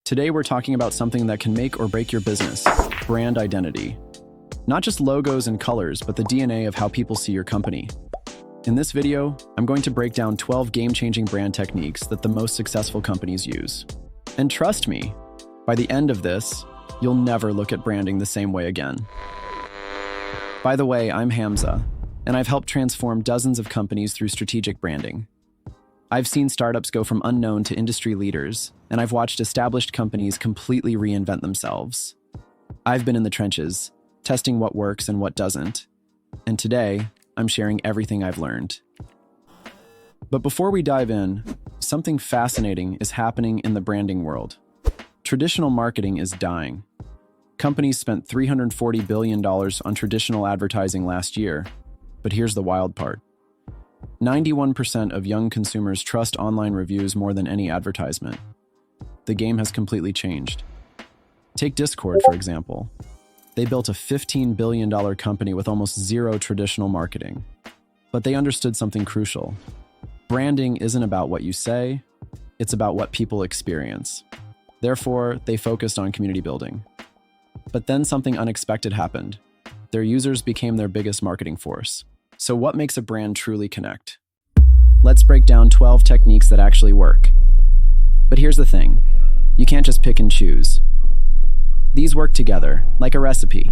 Today we're talking about something that can make or break your business, brand identity. Not just logos and colors, but the DNA of how people see your company. In this video, I'm going to break down 12 game-changing brand techniques that the most successful companies use. And trust me, by the end of this, you'll never look at branding the same way again. By the way, I'm Hamza, and I've helped transform dozens of companies through strategic branding. I've seen startups go from unknown to industry leaders, and I've watched established companies completely reinvent themselves. I've been in the trenches, testing what works and what doesn't. And today, I'm sharing everything I've learned. But before we dive in, something fascinating is happening in the branding world. Traditional marketing is dying. Companies spent $340 billion on traditional advertising last year, but here's the wild part. 91% of young consumers trust online reviews more than any advertisement. The game has completely changed. Take Discord, for example. They built a $15 billion company with almost zero traditional marketing. But they understood something crucial. Branding isn't about what you say, it's about what people experience. Therefore, they focused on community building. But then something unexpected happened. Their users became their biggest marketing force. So what makes a brand truly connect? Let's break down 12 techniques that actually work. But here's the thing. You can't just pick and choose. These work together, like a recipe.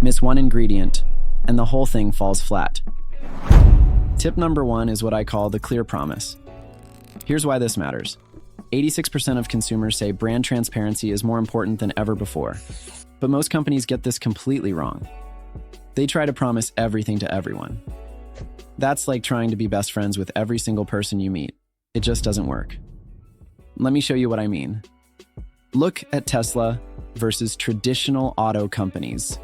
Miss one ingredient, and the whole thing falls flat. Tip number 1 is what I call the clear promise. Here's why this matters. 86% of consumers say brand transparency is more important than ever before. But most companies get this completely wrong. They try to promise everything to everyone. That's like trying to be best friends with every single person you meet. It just doesn't work. Let me show you what I mean. Look at Tesla versus traditional auto companies.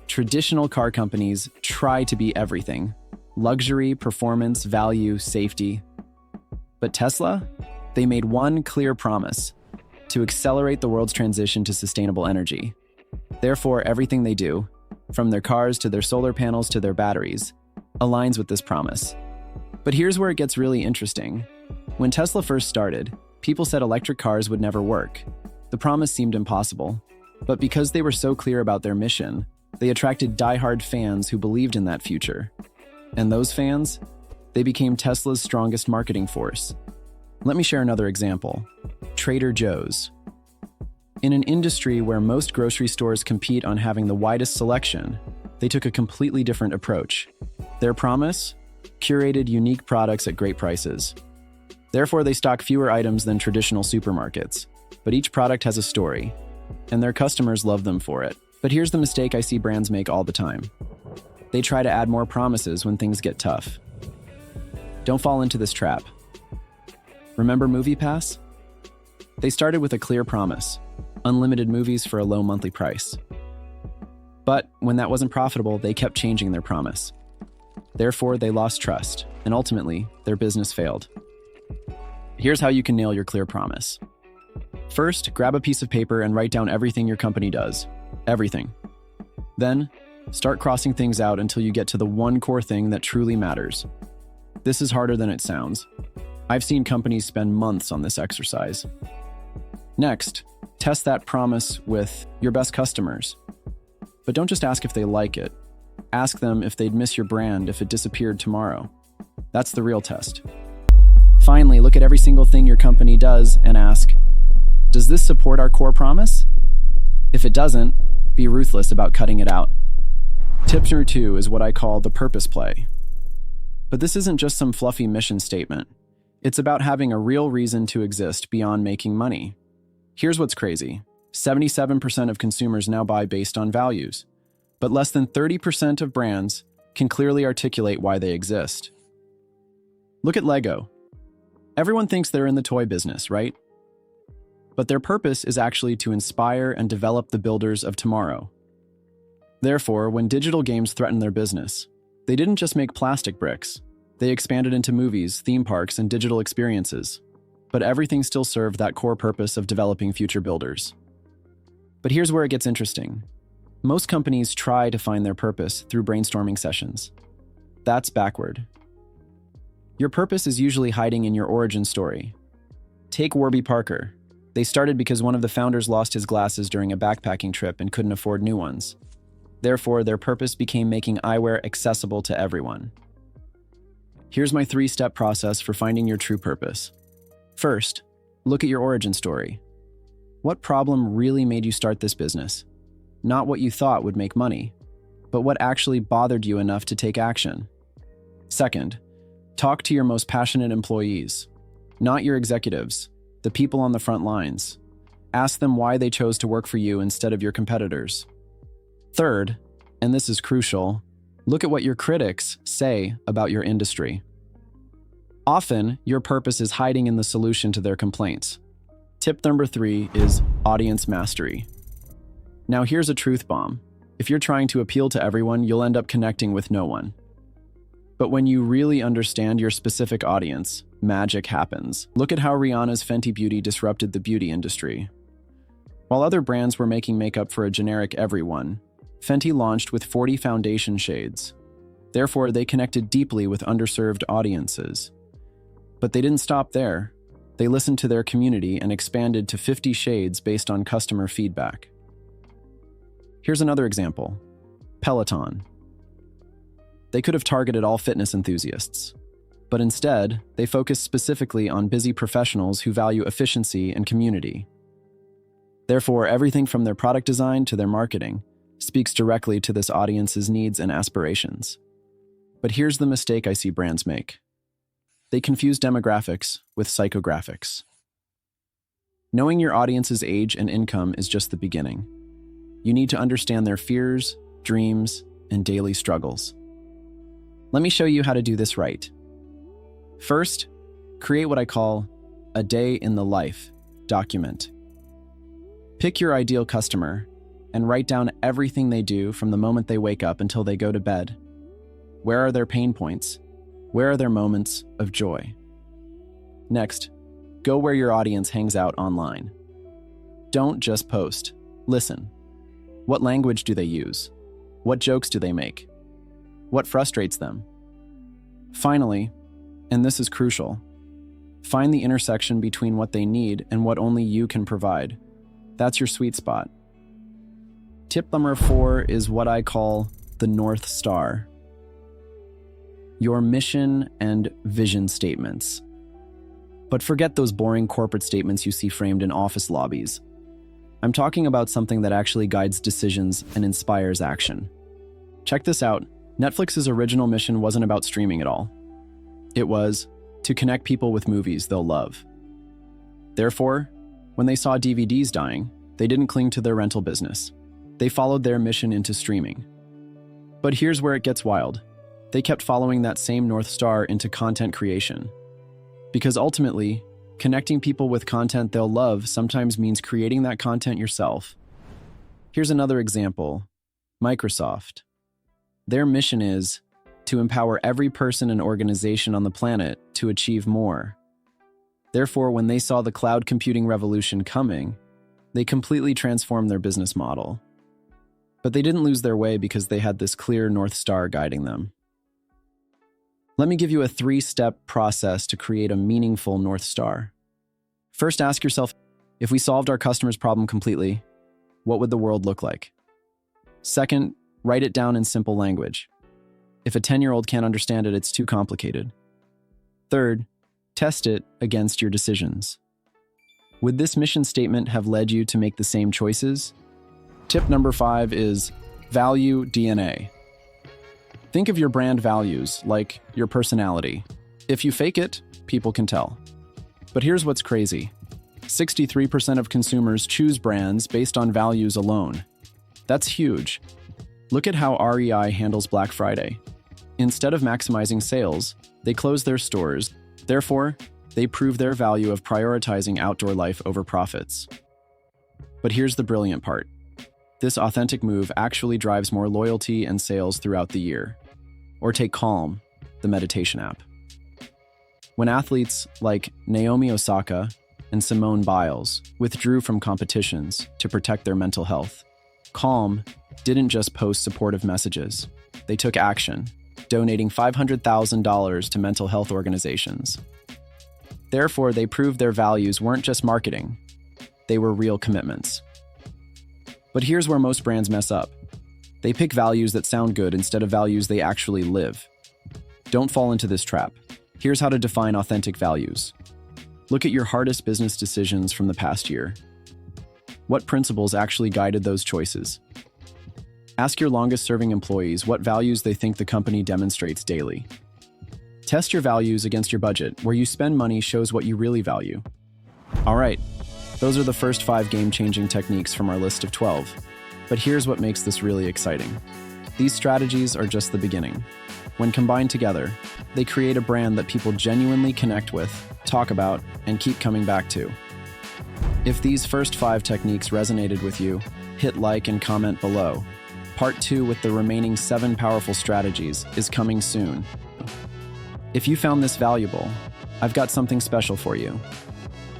Traditional car companies try to be everything: luxury, performance, value, safety. But Tesla? They made one clear promise: to accelerate the world's transition to sustainable energy. Therefore, everything they do, from their cars to their solar panels to their batteries, aligns with this promise. But here's where it gets really interesting. When Tesla first started, people said electric cars would never work. The promise seemed impossible. But because they were so clear about their mission, they attracted die-hard fans who believed in that future. And those fans? They became Tesla's strongest marketing force. Let me share another example. Trader Joe's. In an industry where most grocery stores compete on having the widest selection, they took a completely different approach. Their promise? Curated unique products at great prices. Therefore, they stock fewer items than traditional supermarkets. But each product has a story, and their customers love them for it. But here's the mistake I see brands make all the time. They try to add more promises when things get tough. Don't fall into this trap. Remember MoviePass? They started with a clear promise: unlimited movies for a low monthly price. But when that wasn't profitable, they kept changing their promise. Therefore, they lost trust, and ultimately, their business failed. Here's how you can nail your clear promise. First, grab a piece of paper and write down everything your company does. Everything. Then, start crossing things out until you get to the one core thing that truly matters. This is harder than it sounds. I've seen companies spend months on this exercise. Next, test that promise with your best customers. But don't just ask if they like it. Ask them if they'd miss your brand if it disappeared tomorrow. That's the real test. Finally, look at every single thing your company does and ask, does this support our core promise? If it doesn't, be ruthless about cutting it out. Tip number 2 is what I call the purpose play. But this isn't just some fluffy mission statement. It's about having a real reason to exist beyond making money. Here's what's crazy. 77% of consumers now buy based on values, but less than 30% of brands can clearly articulate why they exist. Look at Lego. Everyone thinks they're in the toy business, right? But their purpose is actually to inspire and develop the builders of tomorrow. Therefore, when digital games threatened their business, they didn't just make plastic bricks. They expanded into movies, theme parks, and digital experiences. But everything still served that core purpose of developing future builders. But here's where it gets interesting. Most companies try to find their purpose through brainstorming sessions. That's backward. Your purpose is usually hiding in your origin story. Take Warby Parker. They started because one of the founders lost his glasses during a backpacking trip and couldn't afford new ones. Therefore, their purpose became making eyewear accessible to everyone. Here's my 3-step process for finding your true purpose. First, look at your origin story. What problem really made you start this business? Not what you thought would make money, but what actually bothered you enough to take action. Second, talk to your most passionate employees, not your executives, the people on the front lines. Ask them why they chose to work for you instead of your competitors. Third, and this is crucial, look at what your critics say about your industry. Often, your purpose is hiding in the solution to their complaints. Tip number 3 is audience mastery. Now here's a truth bomb. If you're trying to appeal to everyone, you'll end up connecting with no one. But when you really understand your specific audience, magic happens. Look at how Rihanna's Fenty Beauty disrupted the beauty industry. While other brands were making makeup for a generic everyone, Fenty launched with 40 foundation shades. Therefore, they connected deeply with underserved audiences. But they didn't stop there. They listened to their community and expanded to 50 shades based on customer feedback. Here's another example. Peloton. They could have targeted all fitness enthusiasts, but instead, they focused specifically on busy professionals who value efficiency and community. Therefore, everything from their product design to their marketing speaks directly to this audience's needs and aspirations. But here's the mistake I see brands make. They confuse demographics with psychographics. Knowing your audience's age and income is just the beginning. You need to understand their fears, dreams, and daily struggles. Let me show you how to do this right. First, create what I call a day in the life document. Pick your ideal customer and write down everything they do from the moment they wake up until they go to bed. Where are their pain points? Where are their moments of joy? Next, go where your audience hangs out online. Don't just post. Listen. What language do they use? What jokes do they make? What frustrates them? Finally, and this is crucial, find the intersection between what they need and what only you can provide. That's your sweet spot. Tip number 4 is what I call the North Star. Your mission and vision statements. But forget those boring corporate statements you see framed in office lobbies. I'm talking about something that actually guides decisions and inspires action. Check this out. Netflix's original mission wasn't about streaming at all. It was to connect people with movies they'll love. Therefore, when they saw DVDs dying, they didn't cling to their rental business. They followed their mission into streaming. But here's where it gets wild. They kept following that same North Star into content creation. Because ultimately, connecting people with content they'll love sometimes means creating that content yourself. Here's another example. Microsoft. Their mission is to empower every person and organization on the planet to achieve more. Therefore, when they saw the cloud computing revolution coming, they completely transformed their business model. But they didn't lose their way because they had this clear North Star guiding them. Let me give you a 3-step process to create a meaningful North Star. First, ask yourself, if we solved our customer's problem completely, what would the world look like? Second, write it down in simple language. If a 10-year-old can't understand it, it's too complicated. Third, test it against your decisions. Would this mission statement have led you to make the same choices? Tip number 5 is value DNA. Think of your brand values like your personality. If you fake it, people can tell. But here's what's crazy. 63% of consumers choose brands based on values alone. That's huge. Look at how REI handles Black Friday. Instead of maximizing sales, they close their stores. Therefore, they prove their value of prioritizing outdoor life over profits. But here's the brilliant part. This authentic move actually drives more loyalty and sales throughout the year. Or take Calm, the meditation app. When athletes like Naomi Osaka and Simone Biles withdrew from competitions to protect their mental health, Calm didn't just post supportive messages. They took action, donating $500,000 to mental health organizations. Therefore, they proved their values weren't just marketing. they were real commitments. But here's where most brands mess up. They pick values that sound good instead of values they actually live. Don't fall into this trap. Here's how to define authentic values. Look at your hardest business decisions from the past year. What principles actually guided those choices? Ask your longest-serving employees what values they think the company demonstrates daily. Test your values against your budget. Where you spend money shows what you really value. All right, those are the first 5 game-changing techniques from our list of 12. But here's what makes this really exciting. These strategies are just the beginning. When combined together, they create a brand that people genuinely connect with, talk about, and keep coming back to. If these first 5 techniques resonated with you, hit like and comment below. Part 2 with the remaining 7 powerful strategies is coming soon. If you found this valuable, I've got something special for you.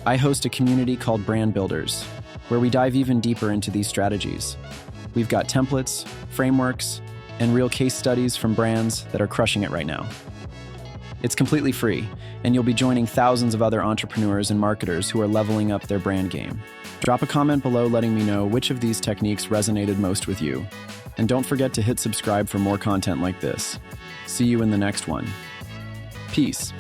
I host a community called Brand Builders, where we dive even deeper into these strategies. We've got templates, frameworks, and real case studies from brands that are crushing it right now. It's completely free, and you'll be joining thousands of other entrepreneurs and marketers who are leveling up their brand game. Drop a comment below letting me know which of these techniques resonated most with you. And don't forget to hit subscribe for more content like this. See you in the next one. Peace.